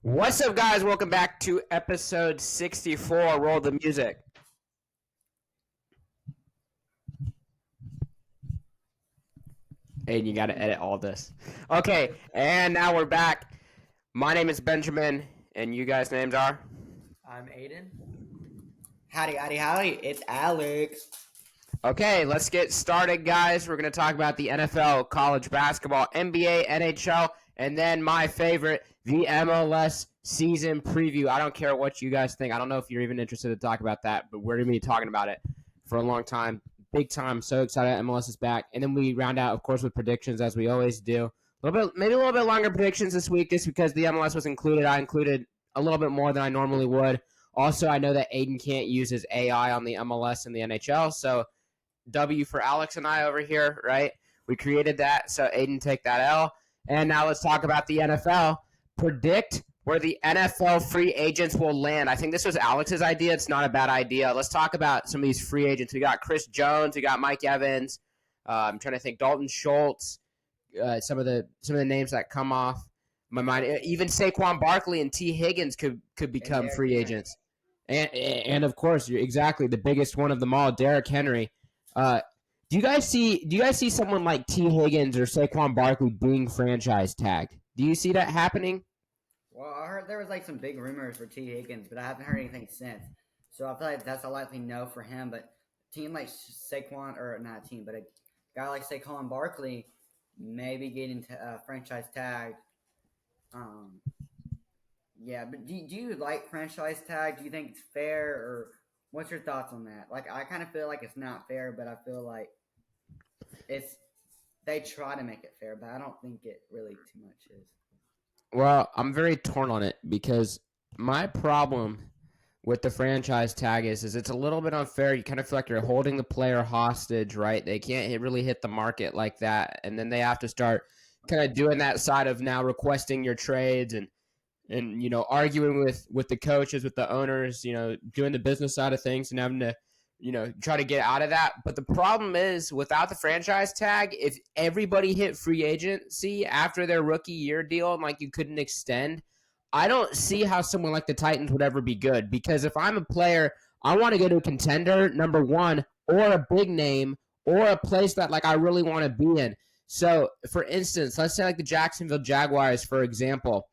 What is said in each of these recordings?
What's up, guys? Welcome back to episode 64. Roll the music. Aiden, you got to edit all this. Okay, and now we're back. My name is Benjamin, and you guys' names are? I'm Aiden. Howdy, howdy, howdy. It's Alex. Okay, let's get started, guys. We're going to talk about the NFL, college basketball, NBA, NHL, and then my favorite, the MLS season preview. I don't care what you guys think. I don't know if you're even interested to talk about that, but we're going to be talking about it for a long time. Big time. So excited MLS is back. And then we round out, of course, with predictions, as we always do. Maybe a little bit longer predictions this week just because the MLS was included. I included a little bit more than I normally would. Also, I know that Aiden can't use his AI on the MLS and the NHL, so W for Alex and I over here, right? We created that, so Aiden take that L. And now let's talk about the NFL. Predict where the NFL free agents will land. I think this was Alex's idea. It's not a bad idea. Let's talk about some of these free agents. We got Chris Jones. We got Mike Evans. I'm trying to think. Dalton Schultz. Some of the names that come off my mind. Even Saquon Barkley and T. Higgins could become free agents. And of course, you're exactly the biggest one of them all, Derrick Henry. Do you guys see someone like T. Higgins or Saquon Barkley being franchise tagged? Do you see that happening? Well, I heard there was like some big rumors for T. Higgins, but I haven't heard anything since. So I feel like that's a likely no for him. But a team like Saquon, or not a team, but a guy like Saquon Barkley, maybe getting franchise tagged. Yeah, but do you like franchise tag? Do you think it's fair, or what's your thoughts on that? Like, I kind of feel like it's not fair, but I feel like it's they try to make it fair, but I don't think it really too much is. Well, I'm very torn on it because my problem with the franchise tag is it's a little bit unfair. You kind of feel like you're holding the player hostage, right? They can't really hit the market like that, and then they have to start kind of doing that side of now requesting your trades and arguing with the coaches, with the owners, doing the business side of things and having to try to get out of that. But the problem is, without the franchise tag, if everybody hit free agency after their rookie year deal and like you couldn't extend, I don't see how someone like the Titans would ever be good. Because if I'm a player, I want to go to a contender, number one, or a big name, or a place that like I really want to be in. So, for instance, let's say like the Jacksonville Jaguars, for example.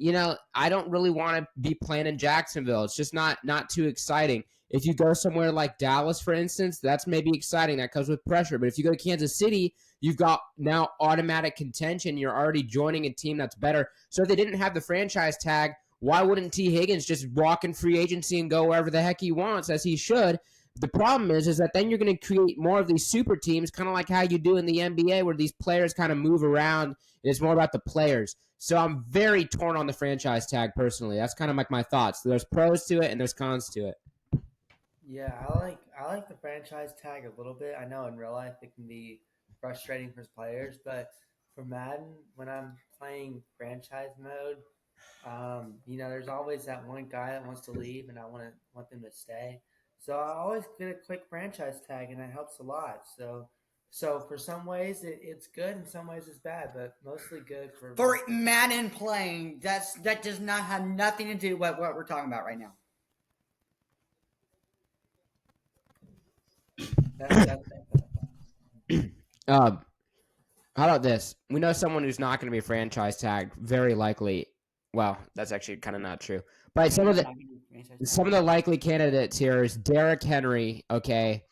I don't really want to be playing in Jacksonville. It's just not too exciting. If you go somewhere like Dallas, for instance, that's maybe exciting. That comes with pressure. But if you go to Kansas City, you've got now automatic contention. You're already joining a team that's better. So if they didn't have the franchise tag, why wouldn't T. Higgins just walk in free agency and go wherever the heck he wants, as he should? The problem is that then you're going to create more of these super teams, kind of like how you do in the NBA, where these players kind of move around, and it's more about the players. So I'm very torn on the franchise tag personally. That's kind of like my thoughts. There's pros to it and there's cons to it. Yeah, I like the franchise tag a little bit. I know in real life it can be frustrating for players, but for Madden, when I'm playing franchise mode, there's always that one guy that wants to leave, and I want them to stay. So I always get a quick franchise tag, and it helps a lot. So for some ways it's good, and some ways it's bad, but mostly good for. For Madden playing, that does not have nothing to do with what we're talking about right now. That's How about this? We know someone who's not going to be franchise tagged, very likely. Well, that's actually kind of not true. But some of the likely candidates here is Derrick Henry, okay,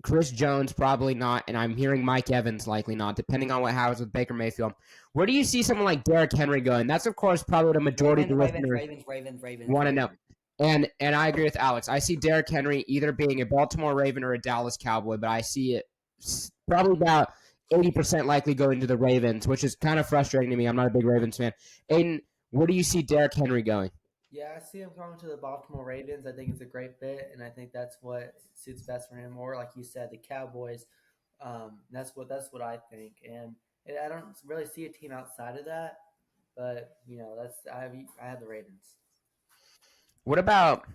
Chris Jones probably not, and I'm hearing Mike Evans likely not, depending on what happens with Baker Mayfield. Where do you see someone like Derrick Henry going? That's of course probably the majority of the listeners want to know. And I agree with Alex. I see Derrick Henry either being a Baltimore Raven or a Dallas Cowboy, but I see it probably about 80% likely going to the Ravens, which is kind of frustrating to me. I'm not a big Ravens fan. Aiden, where do you see Derrick Henry going? Yeah, I see him going to the Baltimore Ravens. I think it's a great fit, and I think that's what suits best for him. Or, like you said, the Cowboys. That's what I think, and I don't really see a team outside of that. But I have the Ravens. What about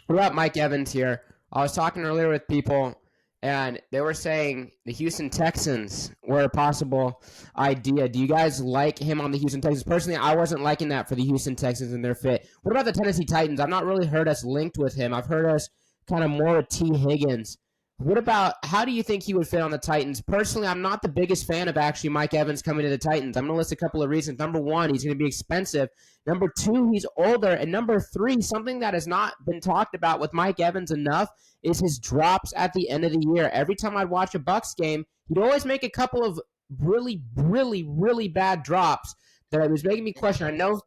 Mike Evans here? I was talking earlier with people, and they were saying the Houston Texans were a possible idea. Do you guys like him on the Houston Texans? Personally, I wasn't liking that for the Houston Texans and their fit. What about the Tennessee Titans? I've not really heard us linked with him. I've heard us kind of more with T. Higgins. What about, how do you think he would fit on the Titans? Personally, I'm not the biggest fan of actually Mike Evans coming to the Titans. I'm going to list a couple of reasons. Number one, he's going to be expensive. Number two, he's older. And number three, something that has not been talked about with Mike Evans enough is his drops at the end of the year. Every time I'd watch a Bucs game, he'd always make a couple of really, really, really bad drops that it was making me question. I know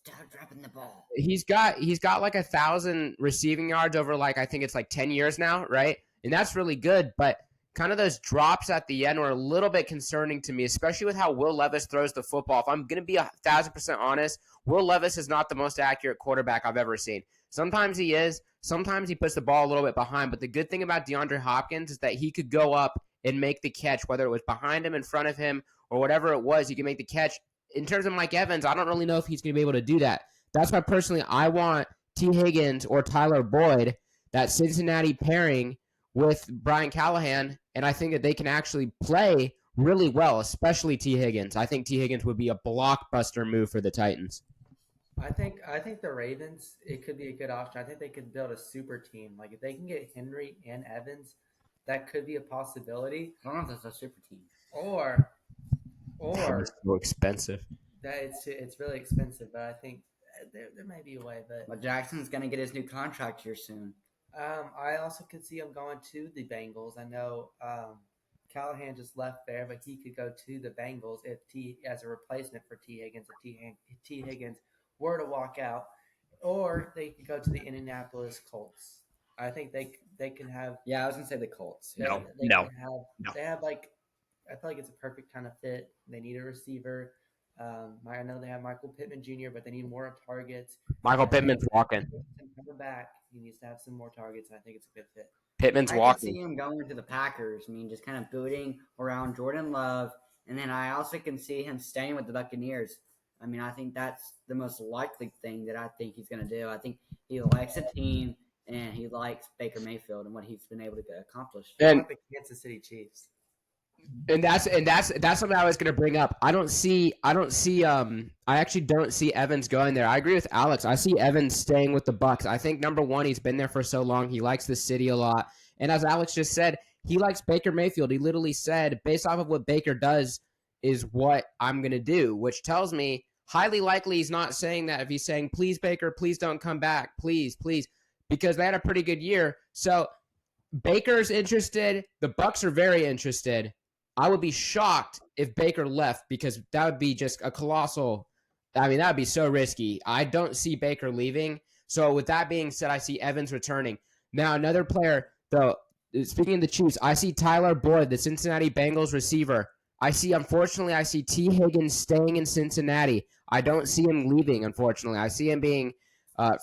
Stop dropping the ball. he's got like 1,000 receiving yards over like I think it's like 10 years now, right? And that's really good, but kind of those drops at the end were a little bit concerning to me, especially with how Will Levis throws the football. If I'm going to be 1,000% honest, Will Levis is not the most accurate quarterback I've ever seen. Sometimes he is. Sometimes he puts the ball a little bit behind. But the good thing about DeAndre Hopkins is that he could go up and make the catch, whether it was behind him, in front of him, or whatever it was, he could make the catch. In terms of Mike Evans, I don't really know if he's going to be able to do that. That's why personally I want T. Higgins or Tyler Boyd, that Cincinnati pairing with Brian Callahan, and I think that they can actually play really well, especially T. Higgins. I think T. Higgins would be a blockbuster move for the Titans. I think the Ravens, it could be a good option. I think they could build a super team. Like if they can get Henry and Evans, that could be a possibility. I don't know if that's a super team. Or It's so expensive. that it's really expensive, but I think there may be a way. But Jackson's gonna get his new contract here soon. I also could see him going to the Bengals. I know Callahan just left there, but he could go to the Bengals if as a replacement for T. Higgins if T. Higgins were to walk out, or they could go to the Indianapolis Colts. I think they can have. Yeah, I was gonna say the Colts. They have like, I feel like it's a perfect kind of fit. They need a receiver. I know they have Michael Pittman Jr., but they need more targets. Michael Pittman's walking. Coming back, he needs to have some more targets, and I think it's a good fit. Pittman's I can walking. see him going to the Packers. I mean, just kind of booting around Jordan Love, and then I also can see him staying with the Buccaneers. I mean, I think that's the most likely thing that I think he's going to do. I think he likes the team, and he likes Baker Mayfield and what he's been able to accomplish. And Like the Kansas City Chiefs. And that's something I was going to bring up. I actually don't see Evans going there. I agree with Alex. I see Evans staying with the Bucs. I think number one, he's been there for so long. He likes the city a lot. And as Alex just said, he likes Baker Mayfield. He literally said, based off of what Baker does is what I'm going to do, which tells me highly likely he's not saying that if he's saying, please, Baker, please don't come back. Please, because they had a pretty good year. So Baker's interested. The Bucs are very interested. I would be shocked if Baker left because that would be just a colossal. I mean, that would be so risky. I don't see Baker leaving. So with that being said, I see Evans returning. Now, another player, though, speaking of the Chiefs, I see Tyler Boyd, the Cincinnati Bengals receiver. Unfortunately, I see T. Higgins staying in Cincinnati. I don't see him leaving, unfortunately. I see him being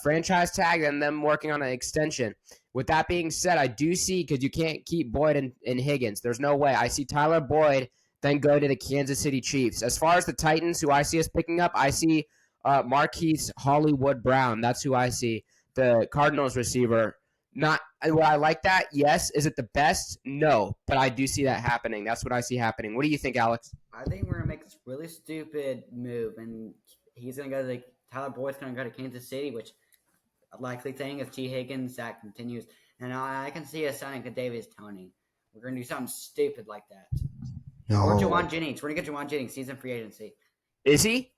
franchise tagged and them working on an extension. With that being said, I do see, because you can't keep Boyd and Higgins. There's no way. I see Tyler Boyd then go to the Kansas City Chiefs. As far as the Titans, who I see us picking up, I see Marquise Hollywood Brown. That's who I see. The Cardinals receiver. Not would I like that? Yes. Is it the best? No. But I do see that happening. That's what I see happening. What do you think, Alex? I think we're gonna make this really stupid move, and he's gonna go to Tyler Boyd's gonna go to Kansas City, which a likely thing if T. Higgins that continues, and I can see us signing Kadarius Toney. We're gonna do something stupid like that. No. Or Juwan Jennings. We're gonna get Juwan Jennings. He's in free agency. Is he?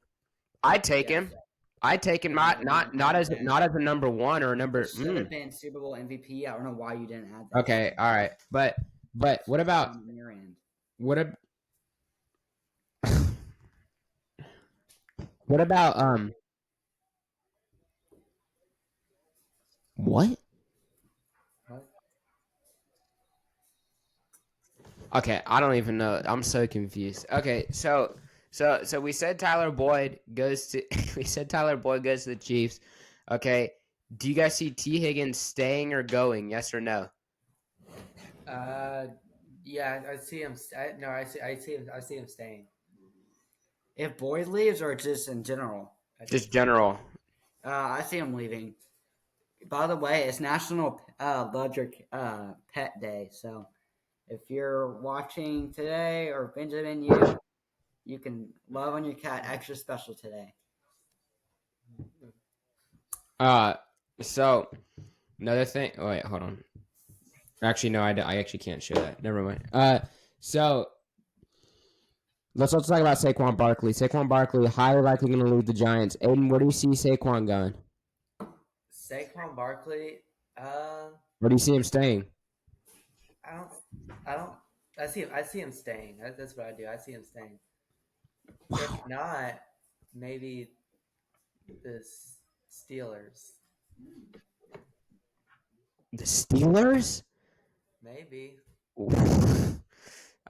I'd take him. So. I'd take him not as a number one or a number. Should have been Super Bowl MVP. I don't know why you didn't add that. Okay, all right, but what about what about what? Okay, I don't even know. I'm so confused. Okay, so we said Tyler Boyd goes to the Chiefs. Okay, do you guys see T. Higgins staying or going? Yes or no? Yeah, I see him. I see him staying. If Boyd leaves, or just in general? Just general. I see him leaving. By the way, it's National Love Your Pet Day, so if you're watching today, or Benjamin, you can love on your cat extra special today. So another thing. Oh wait, hold on. Actually, no, I actually can't show that. Never mind. So let's talk about Saquon Barkley. Saquon Barkley highly likely going to leave the Giants. Aiden, where do you see Saquon going? Saquon Barkley. Where do you see him staying? I don't. I don't. I see him staying. That's what I do. I see him staying. Wow. If not, maybe the Steelers. The Steelers? Maybe. That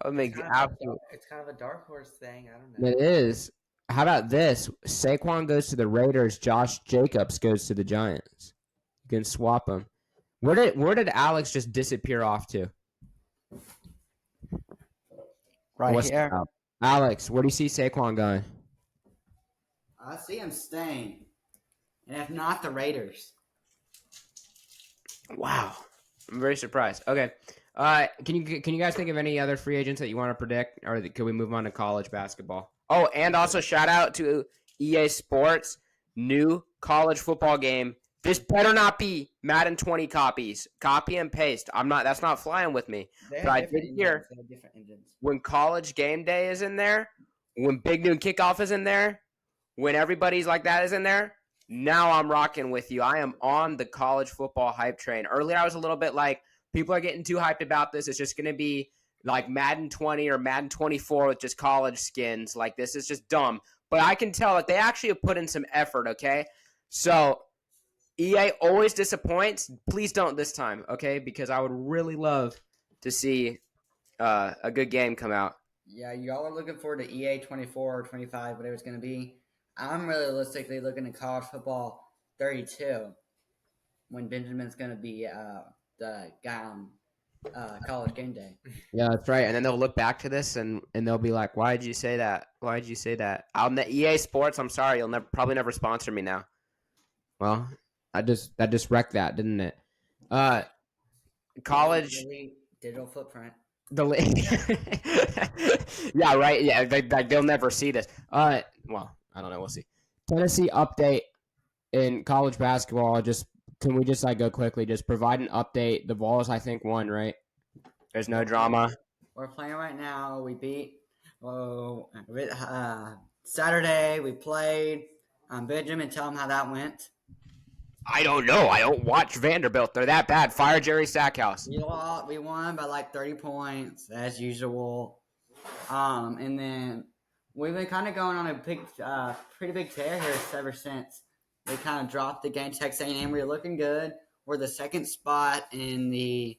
would make absolute. It's kind of a dark horse thing. I don't know. It is. How about this? Saquon goes to the Raiders. Josh Jacobs goes to the Giants. You can swap them. Where did Alex just disappear off to? Right What's here. up? Alex, where do you see Saquon going? I see him staying, and if not, the Raiders. Wow, I'm very surprised. Okay, can you guys think of any other free agents that you want to predict, or could we move on to college basketball? Oh, and also shout out to EA Sports new college football game. This better not be Madden 20 copies. Copy and paste. That's not flying with me. But I did hear when College Game Day is in there, when Big Noon Kickoff is in there, when everybody's like that is in there, now I'm rocking with you. I am on the college football hype train. Earlier I was a little bit like, people are getting too hyped about this. It's just going to be like Madden 20 or Madden 24 with just college skins. Like, this is just dumb. But I can tell that they actually have put in some effort, okay? So EA always disappoints. Please don't this time, okay? Because I would really love to see a good game come out. Yeah, y'all are looking forward to EA 24 or 25, whatever it's going to be. I'm realistically looking at college football 32 when Benjamin's going to be the guy on College Game Day. Yeah, that's right. And then they'll look back to this and they'll be like, "Why did you say that? Why did you say that?" EA Sports, I'm sorry, you'll probably never sponsor me now. Well, that just wrecked that, didn't it? College digital footprint. Yeah, right. Yeah, they'll never see this. Well, I don't know. We'll see. Tennessee update in college basketball. Can we just go quickly? Just provide an update. The Vols, I think, won, right? There's no drama. We're playing right now. We beat. Saturday we played. Benjamin, tell him how that went. I don't know. I don't watch Vanderbilt. They're that bad. Fire Jerry Stackhouse. We won by like 30 points as usual. And then we've been kind of going on a pretty big tear here ever since we kind of dropped the game. Texas A&M, we were looking good. We're the second spot in the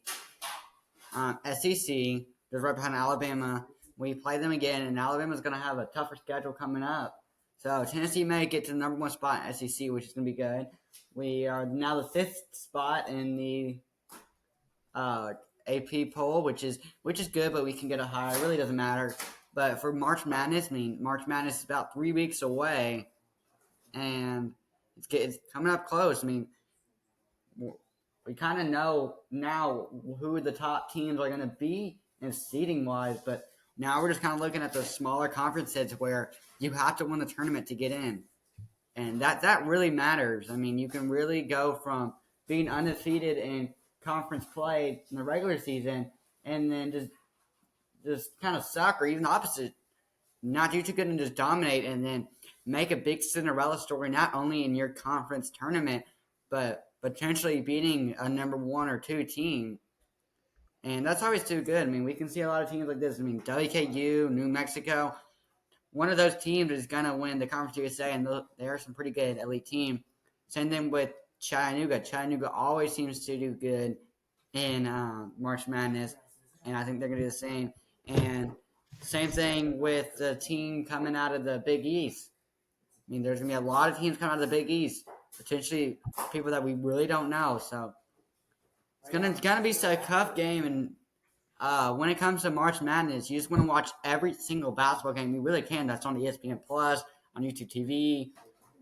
SEC. Just right behind Alabama. We play them again, and Alabama's going to have a tougher schedule coming up. So Tennessee may get to the number one spot in SEC, which is going to be good. We are now the fifth spot in the AP poll, which is good, but we can get a higher. It really doesn't matter. But for March Madness, March Madness is about 3 weeks away, and it's coming up close. We kind of know now who the top teams are going to be in seeding wise, but now we're just kind of looking at those smaller conferences where you have to win the tournament to get in. And that really matters. You can really go from being undefeated in conference play in the regular season and then just kind of suck, or even the opposite, not do too good and just dominate, and then make a big Cinderella story, not only in your conference tournament, but potentially beating a number 1 or 2 team. And that's always too good. We can see a lot of teams like this. WKU, New Mexico, one of those teams is going to win the Conference USA, and they're some pretty good elite team. Same thing with Chattanooga. Chattanooga always seems to do good in March Madness, and I think they're going to do the same. And same thing with the team coming out of the Big East. There's going to be a lot of teams coming out of the Big East, potentially people that we really don't know. So it's going to be a tough game, and when it comes to March Madness, you just want to watch every single basketball game you really can. That's on ESPN Plus, on YouTube TV,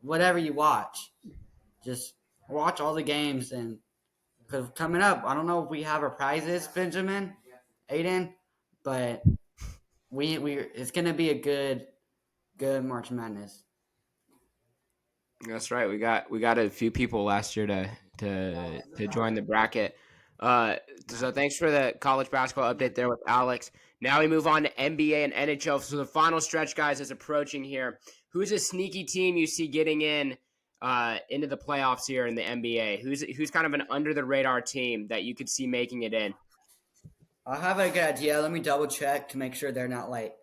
whatever you watch. Just watch all the games, and because coming up, I don't know if we have our prizes, Benjamin. Aiden, but we it's gonna be a good March Madness. That's right. We got a few people last year to join the bracket. So thanks for the college basketball update there with Alex. Now we move on to NBA and NHL. So the final stretch, guys, is approaching here. Who's a sneaky team you see getting into the playoffs here in the NBA? Who's kind of an under the radar team that you could see making it in? I have a good idea. Let me double check to make sure they're not like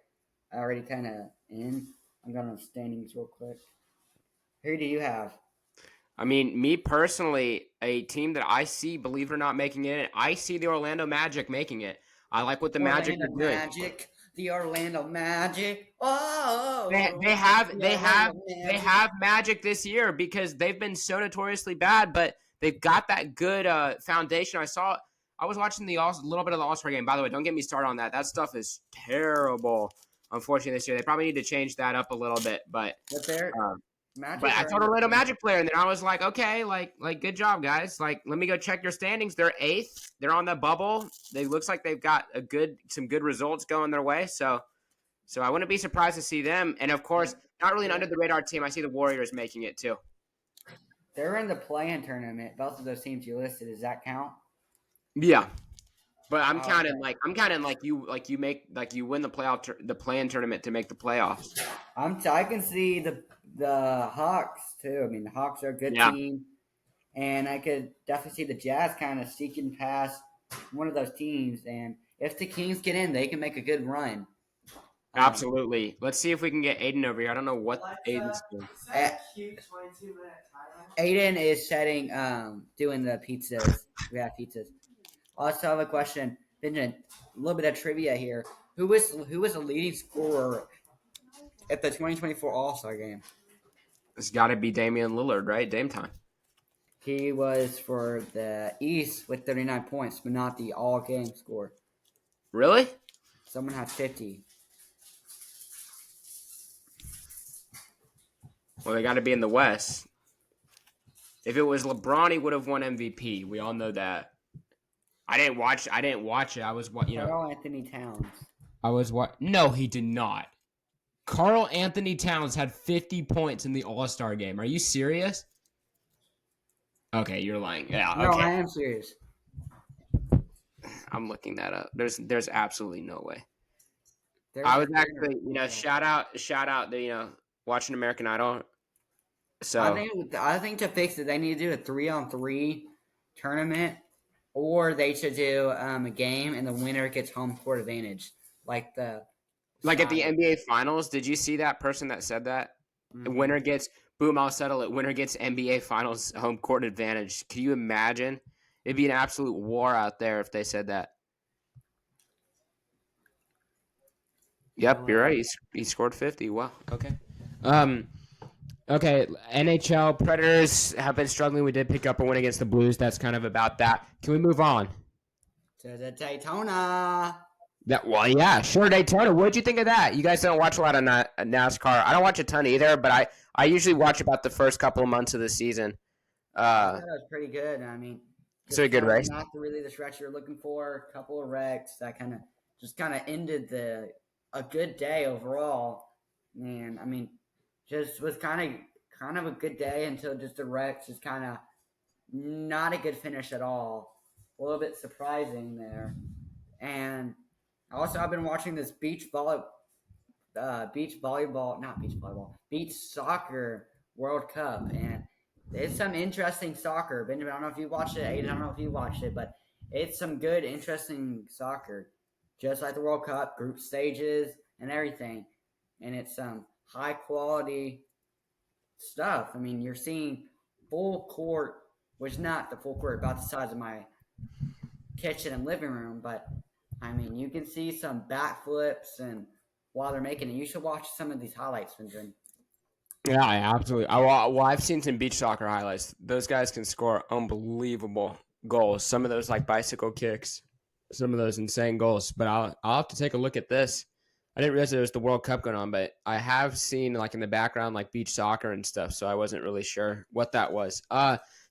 already kind of in. I'm going to standings real quick. Who do you have? I mean, me personally, a team that I see, believe it or not, making it, I see the Orlando Magic making it. I like what the Magic are doing. The Orlando Magic. Oh, They have Magic this year because they've been so notoriously bad, but they've got that good foundation. I was watching a little bit of the All-Star game. By the way, don't get me started on that. That stuff is terrible. Unfortunately, this year they probably need to change that up a little bit, but I told Orlando Magic player, and then I was like, okay, like good job, guys. Like, let me go check your standings. They're 8th. They're on the bubble. They looks like they've got some good results going their way. So I wouldn't be surprised to see them. And of course, not really an under the radar team. I see the Warriors making it too. They're in the play-in tournament. Both of those teams you listed. Does that count? Yeah. But I'm counting like you win the play-in tournament to make the playoffs. I can see the Hawks too. I mean, the Hawks are a good team, and I could definitely see the Jazz kind of sneaking past one of those teams. And if the Kings get in, they can make a good run. Absolutely. Let's see if we can get Aiden over here. I don't know what Aiden's doing. Aiden is setting, doing the pizzas. We have pizzas. I also have a question, Benjamin. A little bit of trivia here. Who was the leading scorer at the 2024 All-Star game? It's got to be Damian Lillard, right? Dame time. He was for the East with 39 points, but not the all-game score. Really? Someone had 50. Well, they got to be in the West. If it was LeBron, he would have won MVP. We all know that. I didn't watch it. I was Karl Anthony Towns. No, he did not. Karl Anthony Towns had 50 points in the All-Star game. Are you serious? Okay, you're lying. Yeah, okay. No, I am serious. I'm looking that up. There's absolutely no way. I was actually, shout out the watching American Idol. So I think to fix it, they need to do a 3-on-3 tournament, or they should do a game and the winner gets home court advantage, like at the NBA Finals. Did you see that person that said that? Mm-hmm. The winner gets I'll settle it. Winner gets NBA Finals home court advantage. Can you imagine? It'd be an absolute war out there if they said that. Yep, you're right. He scored 50. Wow. Okay. Okay, NHL Predators have been struggling. We did pick up a win against the Blues. That's kind of about that. Can we move on? To the Daytona. Yeah, sure, Daytona. What did you think of that? You guys don't watch a lot of NASCAR. I don't watch a ton either, but I usually watch about the first couple of months of the season. I thought it was pretty good. I mean, it's a good race. Not really the stretch you're looking for. A couple of wrecks that kind of ended a good day overall. And I mean, just was kind of a good day until just the wrecks is kind of not a good finish at all. A little bit surprising there. And also, I've been watching this beach soccer World Cup, and it's some interesting soccer. Benjamin, I don't know if you watched it. Aiden, I don't know if you watched it, but it's some good, interesting soccer. Just like the World Cup, group stages and everything. And it's some high quality stuff. I mean, you're seeing full court, which is not the full court about the size of my kitchen and living room, but I mean, you can see some backflips and while they're making it. You should watch some of these highlights, Benjamin. Yeah, absolutely. I've seen some beach soccer highlights. Those guys can score unbelievable goals. Some of those like bicycle kicks, some of those insane goals. But I'll have to take a look at this. I didn't realize there was the World Cup going on, but I have seen like in the background like beach soccer and stuff. So I wasn't really sure what that was.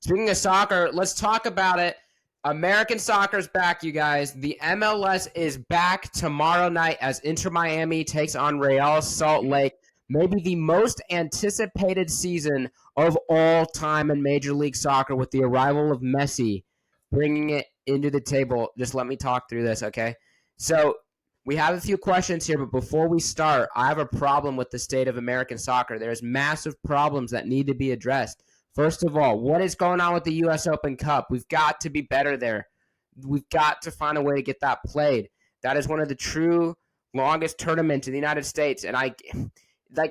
Speaking of soccer, let's talk about it. American soccer's back, you guys. The MLS is back tomorrow night as Inter Miami takes on Real Salt Lake. Maybe the most anticipated season of all time in Major League Soccer with the arrival of Messi, bringing it into the table. Just let me talk through this, okay? So we have a few questions here, but before we start, I have a problem with the state of American soccer. There's massive problems that need to be addressed. First of all, what is going on with the U.S. Open Cup? We've got to be better there. We've got to find a way to get that played. That is one of the true longest tournaments in the United States, and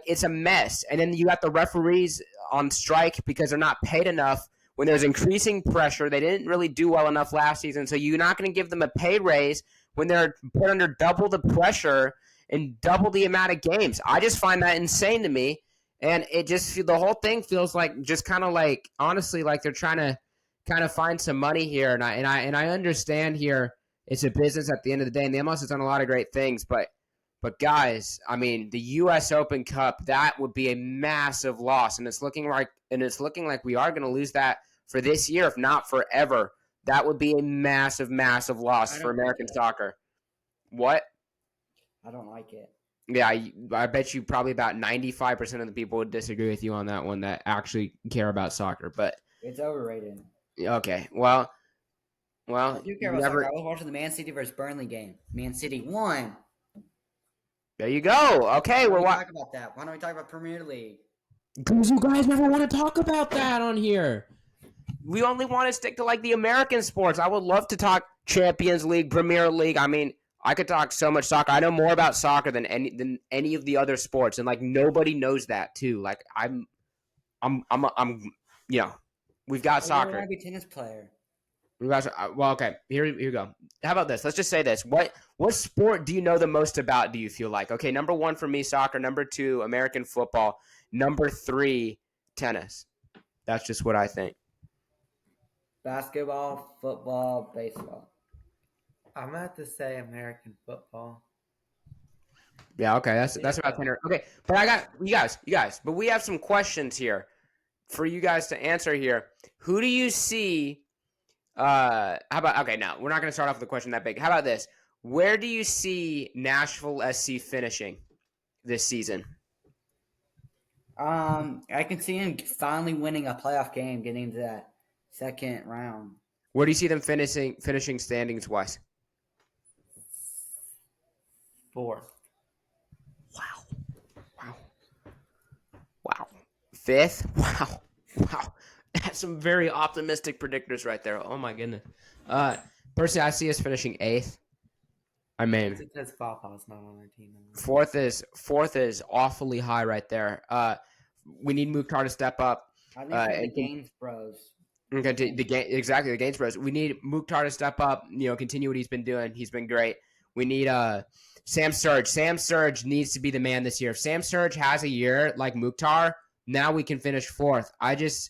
it's a mess. And then you got the referees on strike because they're not paid enough. When there's increasing pressure, they didn't really do well enough last season, so you're not going to give them a pay raise when they're put under double the pressure and double the amount of games. I just find that insane to me. And the whole thing feels like just kind of like, honestly, like they're trying to kind of find some money here. And I understand here it's a business at the end of the day, and the MLS has done a lot of great things. But guys, I mean, the U.S. Open Cup, that would be a massive loss, and it's looking like we are going to lose that for this year, if not forever. That would be a massive, massive loss for American soccer. What? I don't like it. Yeah, I bet you probably about 95% of the people would disagree with you on that one that actually care about soccer. But it's overrated. Okay, well, I do care about soccer. I was watching the Man City versus Burnley game. Man City won. There you go. Okay, why don't we talk about that? Why don't we talk about Premier League? Because you guys never want to talk about that on here. We only want to stick to like the American sports. I would love to talk Champions League, Premier League. I mean, I could talk so much soccer. I know more about soccer than any of the other sports, and like nobody knows that too. Like I'm we've got soccer. I want to be a tennis player. Well, okay. Here you go. How about this? Let's just say this. What sport do you know the most about? Do you feel like? Okay, number 1 for me, soccer. Number 2, American football. Number 3, tennis. That's just what I think. Basketball, football, baseball. I'm gonna have to say American football. Yeah, okay, that's about 10. Okay, but I got you guys. But we have some questions here for you guys to answer here. Who do you see? How about? Okay, no, we're not gonna start off with a question that big. How about this? Where do you see Nashville SC finishing this season? I can see him finally winning a playoff game, getting into that second round. Where do you see them finishing standings wise? 4th. Wow. 5th? Wow. That's some very optimistic predictors right there. Oh my goodness. Personally, I see us finishing 8th. I mean, because Papa's not on our team anymore. 4th is awfully high right there. We need Mukhtar to step up. I think the Gaines Bros. Okay, the Gaines Bros. We need Mukhtar to step up. Continue what he's been doing. He's been great. We need Sam Surge. Sam Surge needs to be the man this year. If Sam Surge has a year like Mukhtar, now we can finish 4th. It's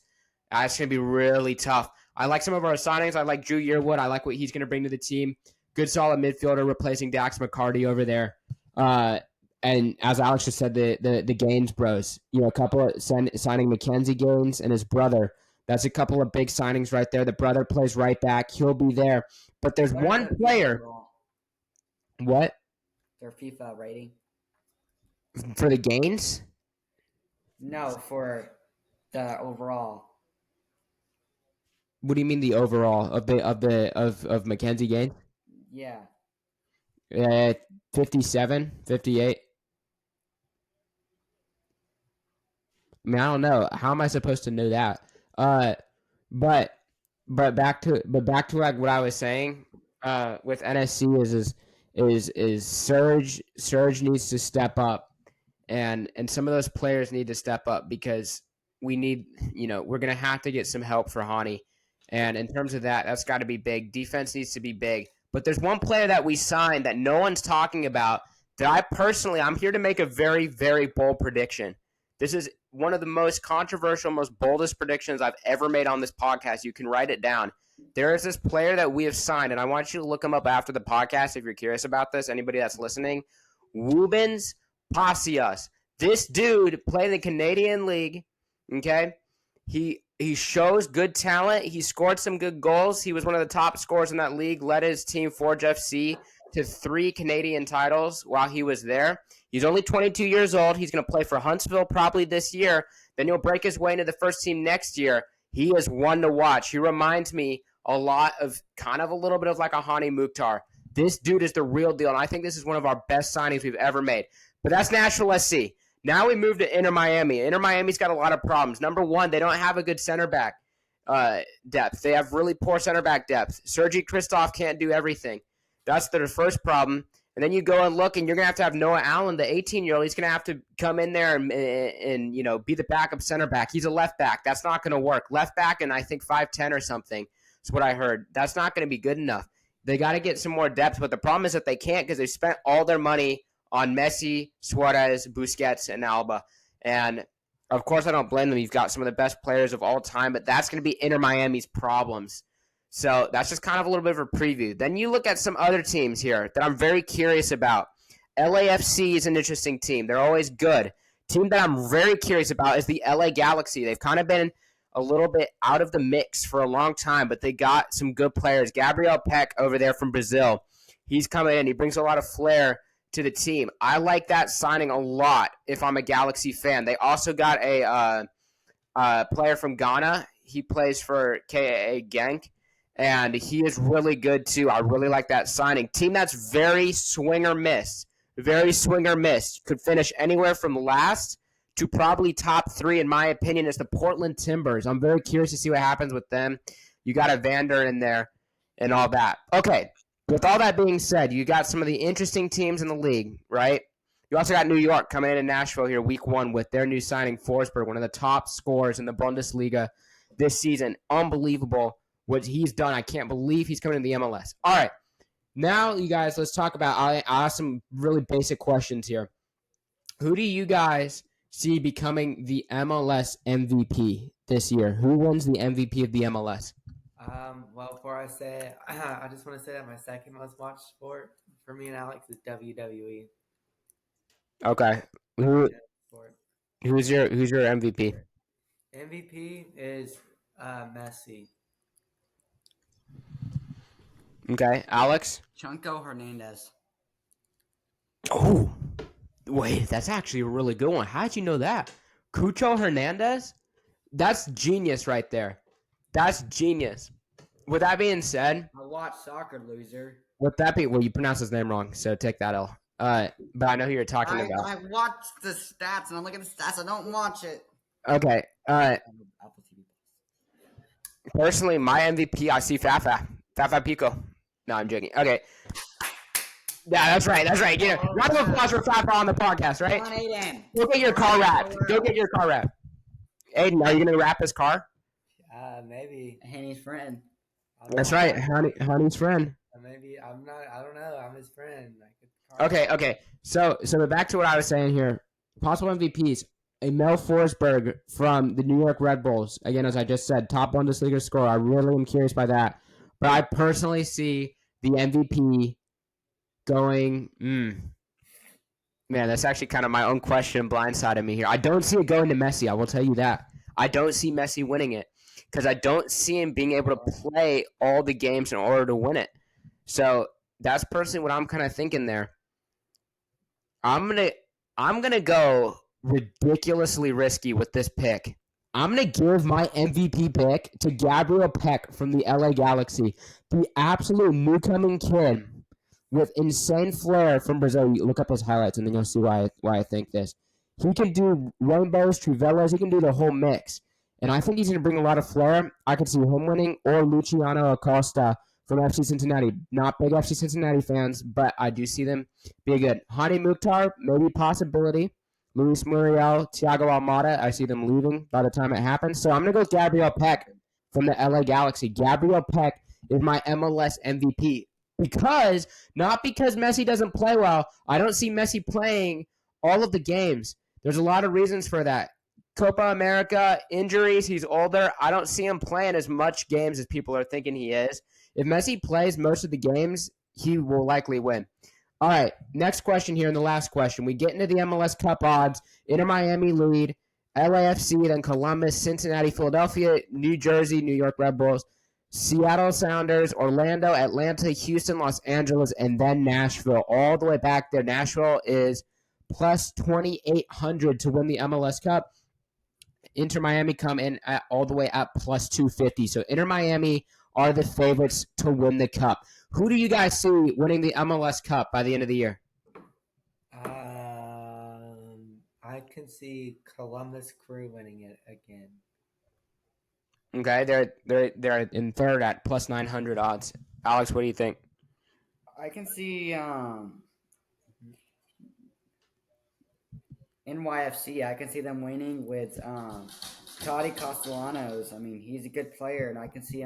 going to be really tough. I like some of our signings. I like Drew Yearwood. I like what he's going to bring to the team. Good, solid midfielder replacing Dax McCarty over there. And as Alex just said, the Gaines Bros. A couple of signing Mackenzie Gaines and his brother. That's a couple of big signings right there. The brother plays right back. He'll be there. But there's one player. What? Their FIFA rating. For the Gaines? No, for the overall. What do you mean the overall of Mackenzie Gaines? Yeah. 57, 58. I mean, I don't know. How am I supposed to know that? But back to like what I was saying. With NSC is Surge needs to step up, and some of those players need to step up because we need we're gonna have to get some help for Hani, and in terms of that's got to be big. Defense needs to be big. But there's one player that we signed that no one's talking about that I'm here to make a very, very bold prediction. This is one of the most controversial, most boldest predictions I've ever made on this podcast. You can write it down. There is this player that we have signed, and I want you to look him up after the podcast if you're curious about this, anybody that's listening. Rubens Pacias. This dude played in the Canadian League, okay? He He shows good talent. He scored some good goals. He was one of the top scorers in that league, led his team, Forge FC, to 3 Canadian titles while he was there. He's only 22 years old. He's going to play for Huntsville probably this year. Then he'll break his way into the first team next year. He is one to watch. He reminds me a lot of kind of a little bit of like a Hani Mukhtar. This dude is the real deal, and I think this is one of our best signings we've ever made. But that's Nashville SC. Now we move to Inter Miami. Inter Miami's got a lot of problems. Number one, they don't have a good center back depth. They have really poor center back depth. Sergei Kristoff can't do everything. That's their first problem. And then you go and look, and you're going to have Noah Allen, the 18-year-old. He's going to have to come in there and you know, be the backup center back. He's a left back. That's not going to work. Left back and I think 5'10 or something is what I heard. That's not going to be good enough. They got to get some more depth, but the problem is that they can't because they've spent all their money on Messi, Suarez, Busquets, and Alba. And, of course, I don't blame them. You've got some of the best players of all time, but that's going to be Inter Miami's problems. So that's just kind of a little bit of a preview. Then you look at some other teams here that I'm very curious about. LAFC is an interesting team. They're always good. Team that I'm very curious about is the LA Galaxy. They've kind of been a little bit out of the mix for a long time, but they got some good players. Gabriel Peck over there from Brazil. He's coming in. He brings a lot of flair to the team. I like that signing a lot if I'm a Galaxy fan. They also got a player from Ghana. He plays for KAA Genk, and he is really good too. I really like that signing. Team that's very swing or miss. Very swing or miss. Could finish anywhere from last to probably top 3, in my opinion, is the Portland Timbers. I'm very curious to see what happens with them. You got Evander in there and all that. Okay. With all that being said, you got some of the interesting teams in the league, right? You also got New York coming in Nashville here week 1 with their new signing, Forsberg, one of the top scorers in the Bundesliga this season. Unbelievable what he's done. I can't believe he's coming to the MLS. All right. Now, you guys, let's talk about – I asked some really basic questions here. Who do you guys see becoming the MLS MVP this year? Who wins the MVP of the MLS? Well, before I say it, I just want to say that my second most watched sport for me and Alex is WWE. Okay. Who's your MVP? MVP is Messi. Okay, Alex? Chunko Hernandez. Oh, wait, that's actually a really good one. How did you know that? Cucho Hernandez? That's genius right there. That's genius. With that being said, I watch soccer, loser. Well, you pronounced his name wrong, so take that L. But I know who you're talking about. I watch the stats, and I'm looking at the stats. I don't watch it. Okay, personally, my MVP, I see Fafa Pico. No, I'm joking. Okay. Yeah, that's right. Get a round of applause for Fafa on the podcast, right? Come on, Aiden. Go get your car wrapped. Aiden, are you going to wrap his car? Maybe. Henny's friend. That's right, Honey's friend. Maybe I'm not. I don't know. I'm his friend. Okay. So back to what I was saying here. Possible MVPs: Emil Forsberg from the New York Red Bulls. Again, as I just said, top Bundesliga scorer. I really am curious by that. But I personally see the MVP going. Man, that's actually kind of my own question blindsided me here. I don't see it going to Messi. I will tell you that. I don't see Messi winning it, because I don't see him being able to play all the games in order to win it. So that's personally what I'm kind of thinking there. I'm gonna go ridiculously risky with this pick. I'm gonna give my MVP pick to Gabriel Peck from the LA Galaxy, the absolute newcoming kid with insane flair from Brazil. You look up his highlights and then you'll see why I think this. He can do rainbows, trivelas. He can do the whole mix. And I think he's going to bring a lot of flair. I could see him winning, or Luciano Acosta from FC Cincinnati. Not big FC Cincinnati fans, but I do see them be good. Hani Mukhtar, maybe possibility. Luis Muriel, Thiago Almada, I see them leaving by the time it happens. So I'm going to go Gabriel Peck from the LA Galaxy. Gabriel Peck is my MLS MVP. Not because Messi doesn't play well. I don't see Messi playing all of the games. There's a lot of reasons for that. Copa America, injuries, he's older. I don't see him playing as much games as people are thinking he is. If Messi plays most of the games, he will likely win. All right, next question here and the last question. We get into the MLS Cup odds. Inter Miami lead. LAFC, then Columbus, Cincinnati, Philadelphia, New Jersey, New York Red Bulls, Seattle Sounders, Orlando, Atlanta, Houston, Los Angeles, and then Nashville. All the way back there. Nashville is plus 2,800 to win the MLS Cup. Inter Miami come in at all the way at plus 250. So Inter Miami are the favorites to win the cup. Who do you guys see winning the MLS Cup by the end of the year? I can see Columbus Crew winning it again. Okay, they're in third at plus 900 odds. Alex, what do you think? I can see NYFC. I can see them winning with Toddy Castellanos. I mean, he's a good player, and I can see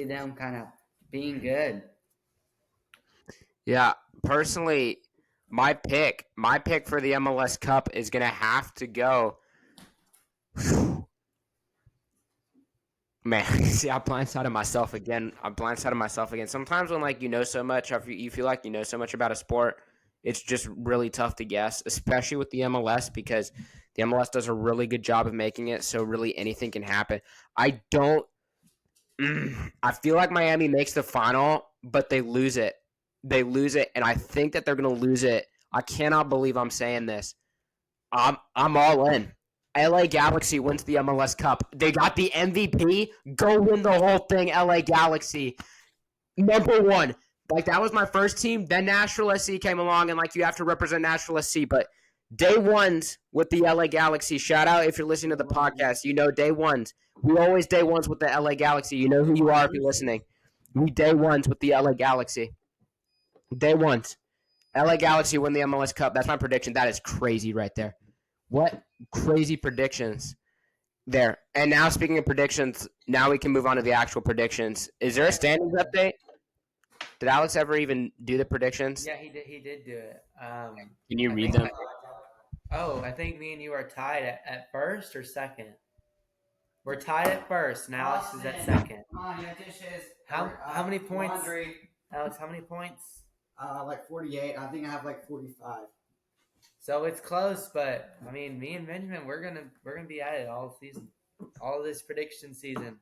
them kind of being good. Yeah, personally, my pick for the MLS Cup is gonna have to go. Man, see, I'm blindsided myself again. Sometimes when you know so much, or you feel like you know so much about a sport, it's just really tough to guess, especially with the MLS because the MLS does a really good job of making it so really anything can happen. I feel like Miami makes the final, but they lose it. And I think that they're going to lose it. I cannot believe I'm saying this. I'm all in. LA Galaxy wins the MLS Cup. They got the MVP. Go win the whole thing, LA Galaxy. Number one. That was my first team. Then Nashville SC came along, and you have to represent Nashville SC. But day ones with the LA Galaxy. Shout out if you're listening to the podcast. You know day ones. We always day ones with the LA Galaxy. You know who you are if you're listening. We day ones with the LA Galaxy. Day ones. LA Galaxy win the MLS Cup. That's my prediction. That is crazy right there. What crazy predictions there. And now, speaking of predictions, now we can move on to the actual predictions. Is there a standings update? Did Alex ever even do the predictions? Yeah, he did do it. Can you read them? I think me and you are tied at first or second. We're tied at first, and Alex is at second. How many points? Alex, how many points? 48. I think I have 45. So it's close, but I mean, me and Benjamin, we're gonna be at it all season, all this prediction season,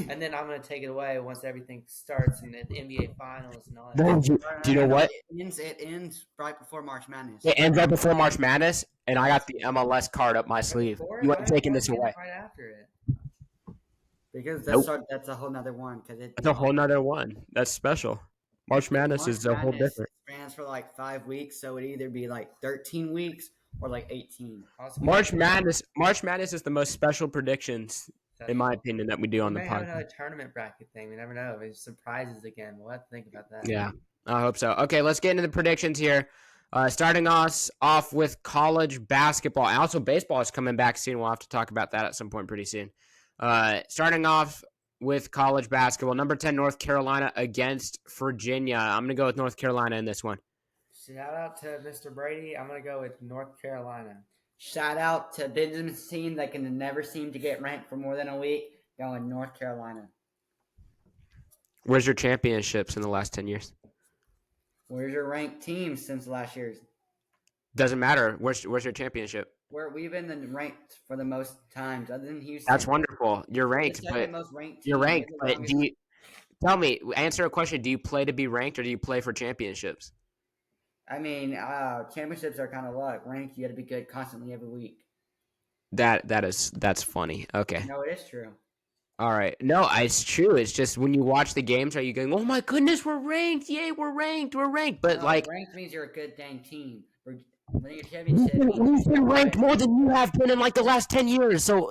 and then I'm gonna take it away once everything starts and the NBA Finals and all that. Do you know what? It ends right before March Madness. It ends right before March Madness, and I got the MLS card up my sleeve. You ain't taking this away. Right after it. Because that's a whole nother one. That's a whole nother one. That's special. March Madness is a whole different. Spans for 5 weeks, so it'd either be 13 weeks or 18. March Madness is the most special predictions, in my opinion, that we do on the podcast. We may have another tournament bracket thing. We never know. There's surprises again. We'll have to think about that. Yeah, I hope so. Okay, let's get into the predictions here. Starting us off with college basketball. And also, baseball is coming back soon. We'll have to talk about that at some point pretty soon. Starting off with college basketball, number 10 North Carolina against Virginia. I'm going to go with North Carolina in this one. Shout out to Mr. Brady. I'm going to go with North Carolina. Shout out to Benjamin's team that can never seem to get ranked for more than a week. Going North Carolina. Where's your championships in the last 10 years? Where's your ranked team since last year's? Doesn't matter. Where's your championship? We've been ranked for the most times, other than Houston. That's wonderful. You're ranked, but you're ranked. But tell me? Answer a question. Do you play to be ranked, or do you play for championships? I mean, championships are kind of ranked. You got to be good constantly every week. That's funny. Okay. No, it is true. All right. No, it's true. It's just when you watch the games, are you going, "Oh my goodness, we're ranked! Yay, we're ranked! We're ranked!" But ranked means you're a good dang team. Winning a championship. We've been ranked more than you have been in the last 10 years. So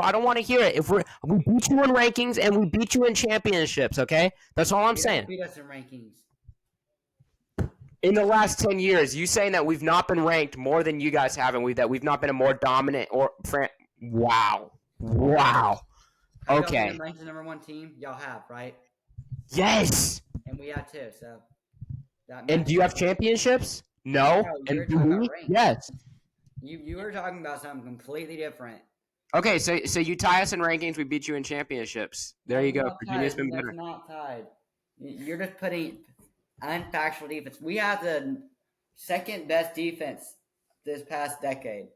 I don't want to hear it. If we beat you in rankings and we beat you in championships, okay? That's all I'm saying. Beat us in rankings. In the last 10 years, you saying that we've not been ranked more than you guys have, and that we've not been a more dominant wow. Okay. Y'all ranked the number one team. Y'all have, right? Yes. And we have too. So. And do you have championships? No. And do we? Yes. You were talking about something completely different. Okay, so you tie us in rankings, we beat you in championships. There you go. Virginia's been better. That's not tied. You're just putting unfactual defense. We have the second best defense this past decade.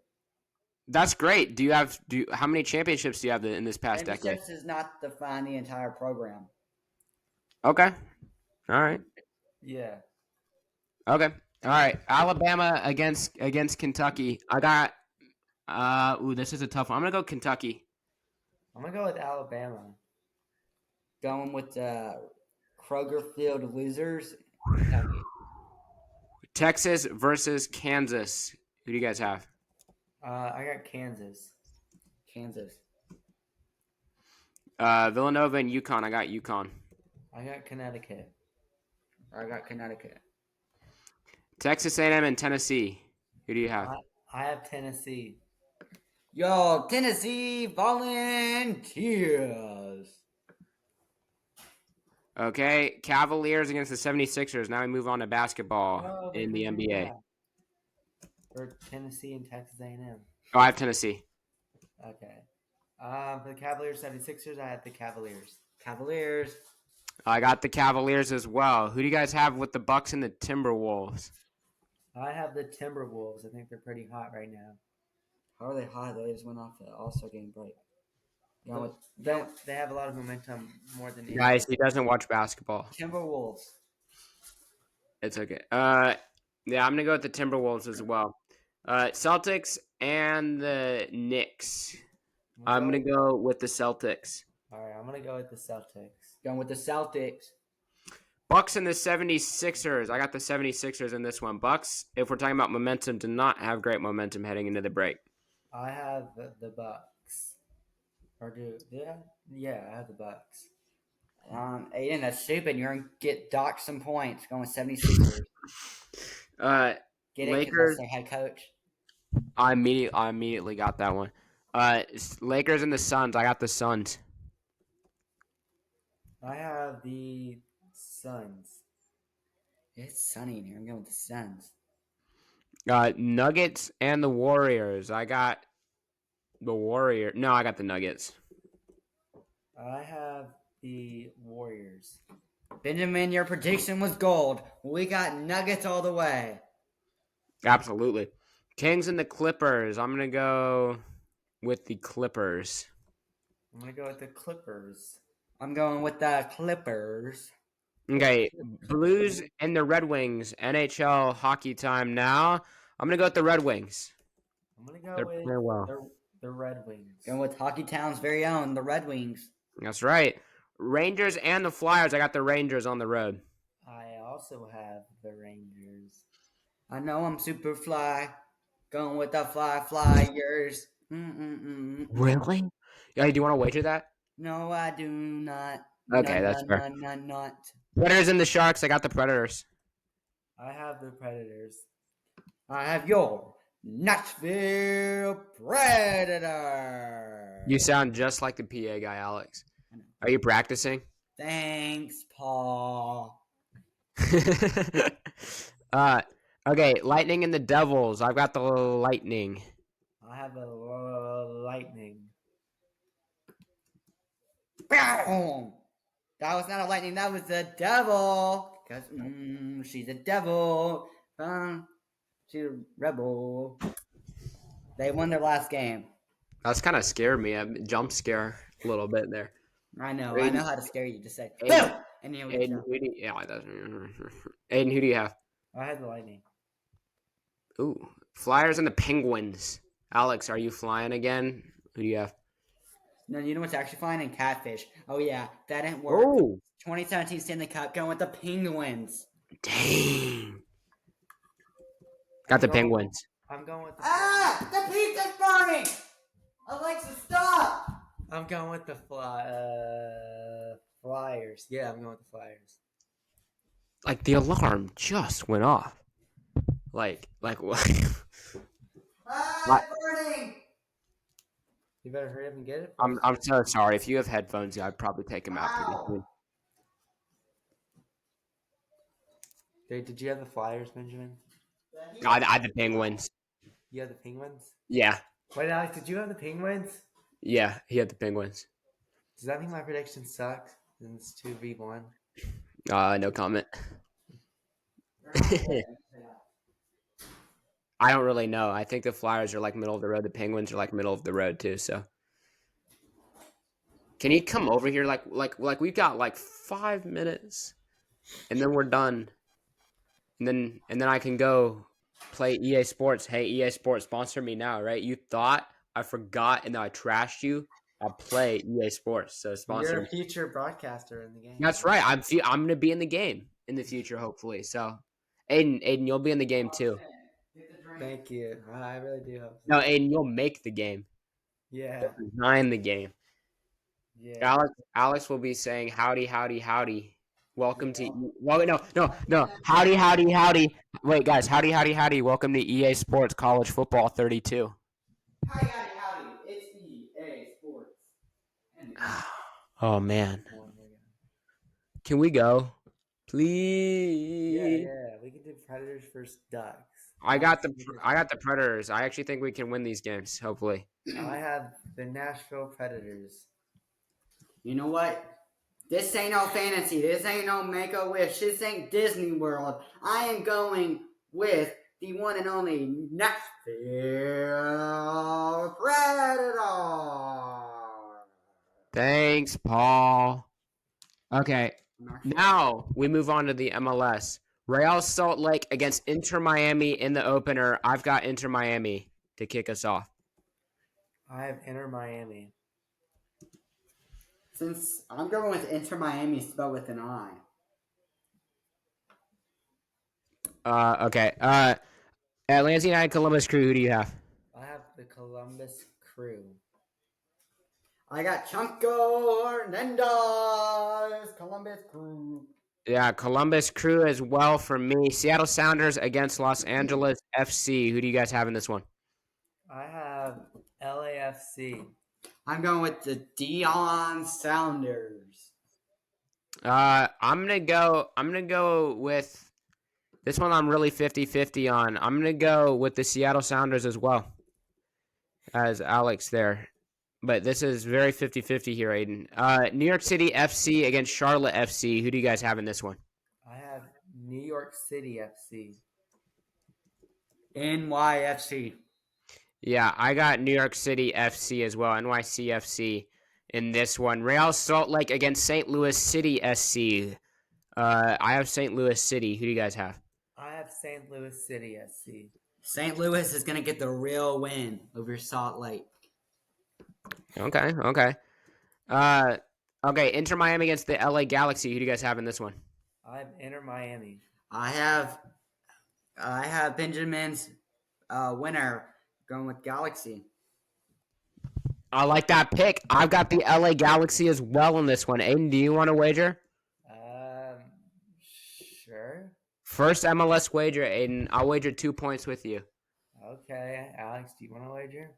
That's great. How many championships do you have in this past decade? Championships does not define the entire program. Okay. All right. Yeah. Okay. All right. Alabama against Kentucky. I got. This is a tough one. I'm gonna go Kentucky. I'm gonna go with Alabama. Going with the Kroger Field losers, Kentucky. Texas versus Kansas. Who do you guys have? I got Kansas. Kansas. Villanova and UConn. I got UConn. I got Connecticut. I got Connecticut. Texas A&M and Tennessee. Who do you have? I have Tennessee. Yo, Tennessee Volunteers. Okay, Cavaliers against the 76ers. Now we move on to basketball in the NBA. For Tennessee and Texas A&M. Oh, I have Tennessee. Okay. For the Cavaliers 76ers, I have the Cavaliers. Cavaliers. I got the Cavaliers as well. Who do you guys have with the Bucks and the Timberwolves? I have the Timberwolves. I think they're pretty hot right now. How are they hot? They just went off the All-Star game break. They have a lot of momentum more than Guys, he doesn't watch basketball. Timberwolves. It's okay. Yeah, I'm gonna go with the Timberwolves as well. Celtics and the Knicks. I'm gonna go with the Celtics. All right, I'm gonna go with the Celtics. Going with the Celtics. Bucks and the 76ers. I got the 76ers in this one. Bucks, if we're talking about momentum, do not have great momentum heading into the break. I have the Bucks. Or yeah, I have the Bucks. Aiden, that's stupid. You're gonna get docked some points. Going with 76ers. Get it? Lakers. That's their head coach. I immediately got that one. Lakers and the Suns. I got the Suns. I have the Suns. It's sunny in here. I'm going with the Suns. Nuggets and the Warriors. I got the Warrior. No, I got the Nuggets. I have the Warriors. Benjamin, your prediction was gold. We got Nuggets all the way. Absolutely. Kings and the Clippers. I'm going to go with the Clippers. I'm going to go with the Clippers. I'm going with the Clippers. Okay, Blues and the Red Wings. NHL hockey time now. I'm going to go with the Red Wings. I'm going to go with the Red Wings. Going with Hockey Town's very own, the Red Wings. That's right. Rangers and the Flyers. I got the Rangers on the road. I also have the Rangers. I know I'm super fly. Going with the Flyers. Really? Yeah, do you want to wager that? No, I do not. Okay, that's fair. Not. Predators and the Sharks. I got the Predators. I have the Predators. I have your Nashville Predator. You sound just like the PA guy, Alex. Are you practicing? Thanks, Paul. Okay, Lightning and the Devils. I've got the Lightning. I have the Lightning. Boom! That was not a lightning. That was the devil. Cause she's a devil. She's a rebel. They won their last game. That's kind of scared me. I jump scare a little bit there. I know. Aiden, I know how to scare you. Just say Aiden, boom, and you Aiden, Aiden, who do you have? I had the Lightning. Ooh, Flyers and the Penguins. Alex, are you flying again? Who do you have? No, you know what's actually fine? And Catfish. Oh yeah, that didn't work. Oh, 2017 Stanley Cup going with the Penguins. dang. Got the Penguins. I'm going with the the pizza's burning. Alexa, stop. I'm going with the Flyers. Yeah, I'm going with the Flyers. Like the alarm just went off. Like what? It's burning. You better hurry up and get it. I'm so sorry. If you have headphones, I'd probably take them out pretty soon. Dude, did you have the Flyers, Benjamin? I had the Penguins. You have the Penguins? Yeah. Wait, Alex, did you have the Penguins? Yeah, he had the Penguins. Does that mean my prediction sucks? And it's 2v1? No comment. I don't really know. I think the Flyers are like middle of the road. The Penguins are like middle of the road too. So, can you come over here? Like we've got like 5 minutes, and then we're done. And then I can go play EA Sports. Hey, EA Sports, sponsor me now, right? You thought I forgot and then I trashed you. I'll play EA Sports, so sponsor You're a me. future broadcaster in the game. That's right. I'm gonna be in the game in the future, hopefully. So, Aiden, you'll be in the game too. Thank you. I really do hope so. No, Aiden, you'll make the game. Yeah. Design the game. Yeah. Alex will be saying howdy, howdy, howdy. Welcome Yeah. to no. Howdy, howdy, howdy. Wait, guys, howdy, howdy, howdy. Welcome to EA Sports College Football 32. Howdy, howdy. It's EA Sports. Oh man, can we go, Yeah, please? yeah. We can do Predators versus Ducks. I got the Predators. I actually think we can win these games. Hopefully. I have the Nashville Predators. You know what? This ain't no fantasy. This ain't no Make-A-Wish. This ain't Disney World. I am going with the one and only Nashville Predators. Thanks, Paul. Okay, now we move on to the MLS. Real Salt Lake against Inter Miami in the opener. I've got Inter Miami to kick us off. I have Inter Miami. Since I'm going with Inter Miami spelled with an I. Okay. Atlanta United Columbus Crew. Who do you have? I have the Columbus Crew. I got Chunko Hernandez, Columbus Crew. Yeah, Columbus Crew as well for me. Seattle Sounders against Los Angeles FC. Who do you guys have in this one? I have LAFC. I'm going with the Dion Sounders. I'm gonna go with this one. I'm really 50-50 on. I'm gonna go with the Seattle Sounders as well as Alex there. But this is very 50-50 here, Aiden. New York City FC against Charlotte FC. Who do you guys have in this one? I have New York City FC. NYFC. Yeah, I got New York City FC as well, NYCFC in this one. Real Salt Lake against St. Louis City SC. I have St. Louis City. Who do you guys have? I have St. Louis City SC. St. Louis is going to get the real win over Salt Lake. Okay. Okay, Inter Miami against the LA Galaxy. Who do you guys have in this one? I have Inter Miami. I have Benjamin's winner going with Galaxy. I like that pick. I've got the LA Galaxy as well in this one. Aiden, do you want to wager? Sure. First MLS wager, Aiden. I'll wager 2 points with you. Okay, Alex, do you want to wager?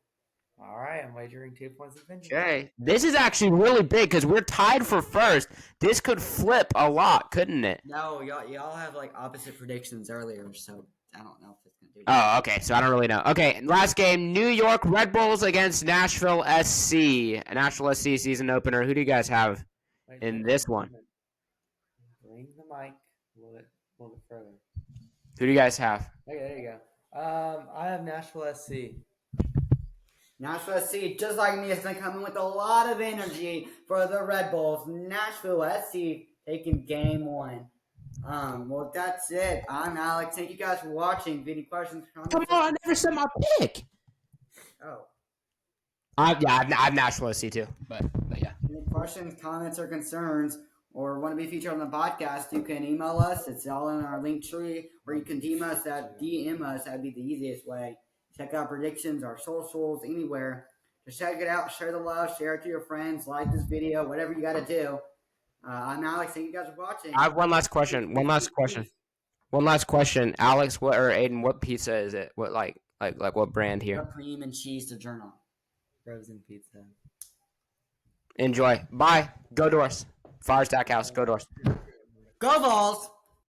All right, I'm wagering 2 points with Benjamin. Okay. This is actually really big because we're tied for first. This could flip a lot, couldn't it? No, y'all have like opposite predictions earlier, so I don't know if it's gonna do. Oh, okay. So I don't really know. Okay, last game: New York Red Bulls against Nashville SC. A Nashville SC season opener. Who do you guys have in this one? Bring the mic a little bit further. Who do you guys have? Okay, there you go. I have Nashville SC. Nashville SC, just like me, is going to come in with a lot of energy for the Red Bulls. Nashville SC taking game one. Well, that's it. I'm Alex. Thank you guys for watching. If you have any questions, comments? Come on, I never said my pick. Oh. I've Nashville SC too, but yeah. Any questions, comments, or concerns, or want to be featured on the podcast, you can email us. It's all in our link tree, or you can DM us. That'd be the easiest way. Check out predictions, our socials, anywhere. Just check it out, share the love, share it to your friends, like this video, whatever you got to do. I'm Alex. Thank you guys for watching. I have one last question. Alex, or Aiden, what pizza is it? What like what brand here? Cream and cheese DiGiorno. Frozen pizza. Enjoy. Bye. Go Doors. Fire Stackhouse. Go Doors. Go Vols!